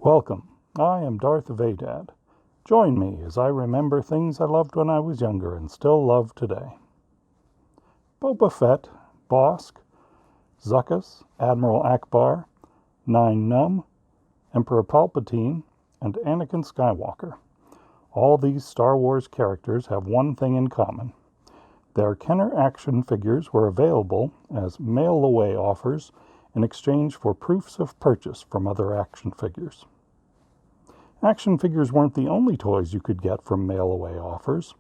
Welcome, I am Darth Vadad. Join me as I remember things I loved when I was younger and still love today. Boba Fett, Bossk, Zachos, Admiral Ackbar, Numb, Emperor Palpatine, and Anakin Skywalker. All these Star Wars characters have one thing in common. Their Kenner action figures were available as mail-away offers in exchange for proofs of purchase from other action figures. Action figures weren't the only toys you could get from mail-away offers.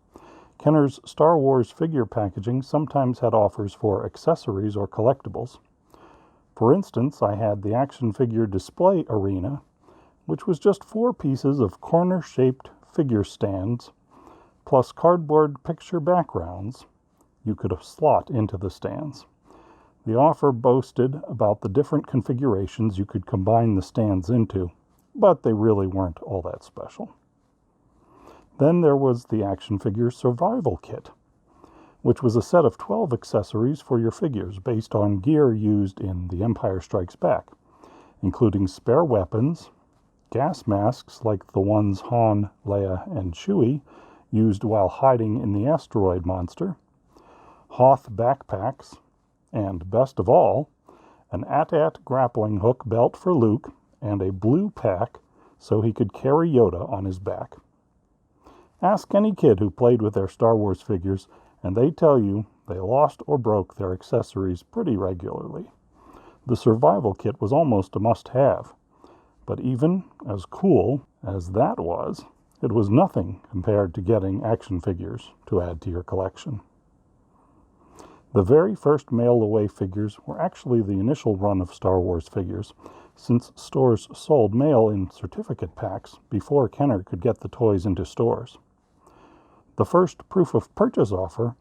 Kenner's Star Wars figure packaging sometimes had offers for accessories or collectibles. For instance, I had the action figure display arena, which was just 4 pieces of corner-shaped figure stands, plus cardboard picture backgrounds you could slot into the stands. The offer boasted about the different configurations you could combine the stands into, but they really weren't all that special. Then there was the action figure survival kit, which was a set of 12 accessories for your figures based on gear used in The Empire Strikes Back, including spare weapons, gas masks like the ones Han, Leia, and Chewie used while hiding in the asteroid monster, Hoth backpacks, and best of all, an AT-AT grappling hook belt for Luke and a blue pack so he could carry Yoda on his back. Ask any kid who played with their Star Wars figures, and they tell you they lost or broke their accessories pretty regularly. The survival kit was almost a must-have, but even as cool as that was, it was nothing compared to getting action figures to add to your collection. The very first mail-away figures were actually the initial run of Star Wars figures, since stores sold mail in certificate packs before Kenner could get the toys into stores. The first proof of purchase offer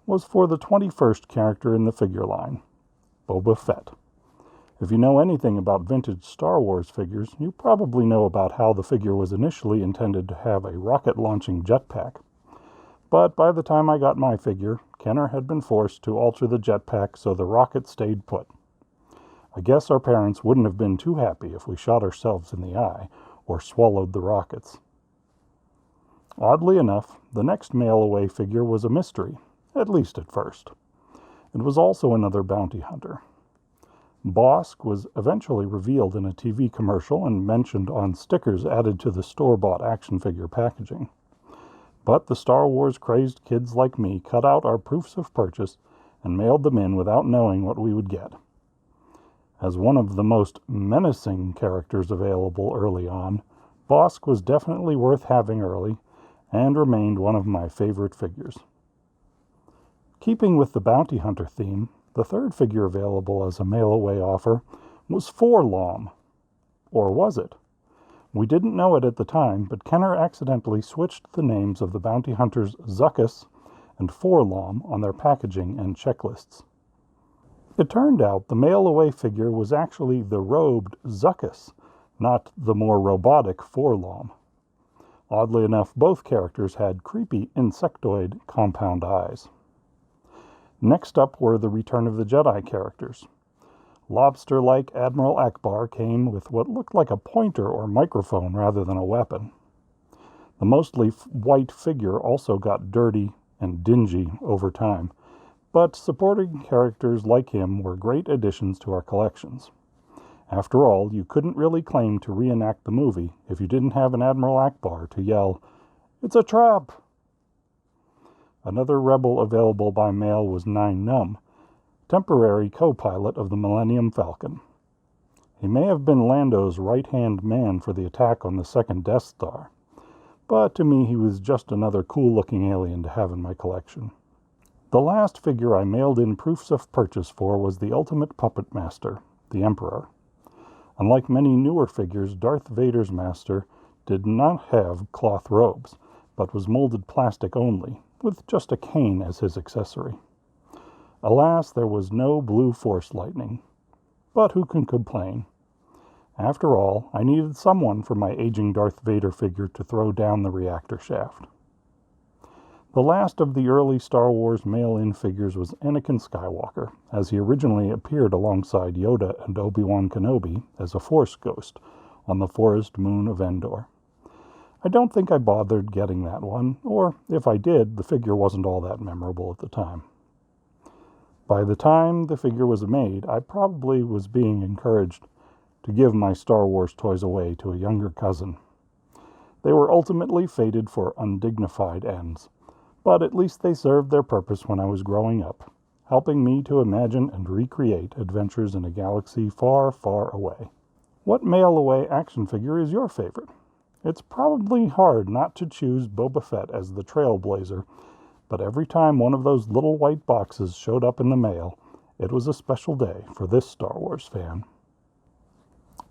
was for the 21st character in the figure line, Boba Fett. If you know anything about vintage Star Wars figures, you probably know about how the figure was initially intended to have a rocket-launching jetpack. But by the time I got my figure, Kenner had been forced to alter the jetpack so the rocket stayed put. I guess our parents wouldn't have been too happy if we shot ourselves in the eye or swallowed the rockets. Oddly enough, the next mail-away figure was a mystery, at least at first. It was also another bounty hunter. Bossk was eventually revealed in a TV commercial and mentioned on stickers added to the store-bought action figure packaging. But the Star Wars-crazed kids like me cut out our proofs of purchase and mailed them in without knowing what we would get. As one of the most menacing characters available early on, Bossk was definitely worth having early and remained one of my favorite figures. Keeping with the bounty hunter theme, the third figure available as a mail-away offer was 4-LOM. Or was it? We didn't know it at the time, but Kenner accidentally switched the names of the bounty hunters Zachos and 4-LOM on their packaging and checklists. It turned out the mail-away figure was actually the robed Zachos, not the more robotic 4-LOM. Oddly enough, both characters had creepy insectoid compound eyes. Next up were the Return of the Jedi characters. Lobster-like Admiral Ackbar came with what looked like a pointer or microphone rather than a weapon. The mostly white figure also got dirty and dingy over time, but supporting characters like him were great additions to our collections. After all, you couldn't really claim to reenact the movie if you didn't have an Admiral Ackbar to yell, "It's a trap!" Another rebel available by mail was Numb, temporary co-pilot of the Millennium Falcon. He may have been Lando's right-hand man for the attack on the second Death Star, but to me he was just another cool-looking alien to have in my collection. The last figure I mailed in proofs of purchase for was the ultimate puppet master, the Emperor. Unlike many newer figures, Darth Vader's master did not have cloth robes, but was molded plastic only, with just a cane as his accessory. Alas, there was no blue force lightning. But who can complain? After all, I needed someone for my aging Darth Vader figure to throw down the reactor shaft. The last of the early Star Wars mail-in figures was Anakin Skywalker, as he originally appeared alongside Yoda and Obi-Wan Kenobi as a Force ghost, on the forest moon of Endor. I don't think I bothered getting that one, or if I did, the figure wasn't all that memorable at the time. By the time the figure was made, I probably was being encouraged to give my Star Wars toys away to a younger cousin. They were ultimately fated for undignified ends, but at least they served their purpose when I was growing up, helping me to imagine and recreate adventures in a galaxy far, far away. What mail-away action figure is your favorite? It's probably hard not to choose Boba Fett as the trailblazer, but every time one of those little white boxes showed up in the mail, it was a special day for this Star Wars fan.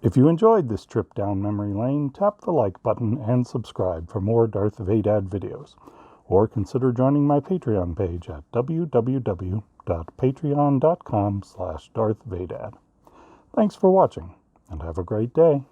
If you enjoyed this trip down memory lane, tap the like button and subscribe for more Darth Vadad videos, or consider joining my Patreon page at www.patreon.com/DarthVadad. Thanks for watching, and have a great day.